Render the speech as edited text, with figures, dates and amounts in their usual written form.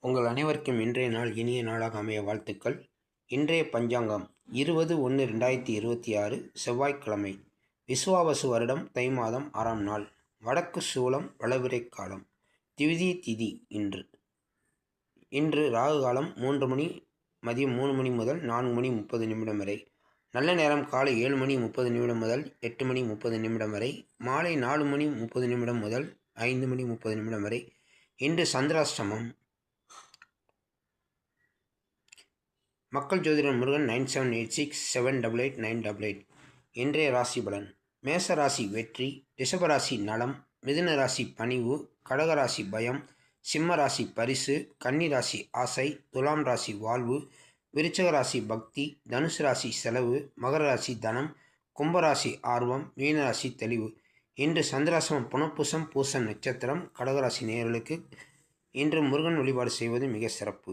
உங்கள் அனைவருக்கும் இன்றைய நாள் இனிய நாளாக அமைய வாழ்த்துக்கள். இன்றைய பஞ்சாங்கம் 20/1/2026 செவ்வாய்க்கிழமை. விசுவாவசு வருடம் தை மாதம் 6ஆம் நாள். வடக்கு சூலம் வளவிரை காலம். திவிதி திதி இன்று ராகு காலம் 3 மணி மதியம் 3 மணி முதல் 4 மணி 30 நிமிடம் வரை. நல்ல நேரம் காலை 7 மணி 30 நிமிடம் முதல் 8 மணி 30 நிமிடம் வரை. மாலை 4 மணி 30 நிமிடம் முதல் 5 மணி 30 நிமிடம் வரை. இன்று சந்திராஷ்டமம். மக்கள் ஜோதிடர் முருகன் 9786788988. இன்றைய ராசி பலன். மேச ராசி வெற்றி, ரிஷபராசி நலம், மிதுன ராசி பணிவு, கடகராசி பயம், சிம்ம ராசி பரிசு, கன்னி ராசி ஆசை, துலாம் ராசி வாழ்வு, விருச்சக ராசி பக்தி, தனுசு ராசி செலவு, மகர ராசி தனம், கும்பராசி ஆர்வம், மீனராசி தெளிவு. இன்று சந்திராசிரமம் புனப்பூசம் பூசம் நட்சத்திரம். கடகராசி நேயர்களுக்கு இன்று முருகன் வழிபாடு செய்வது மிக சிறப்பு.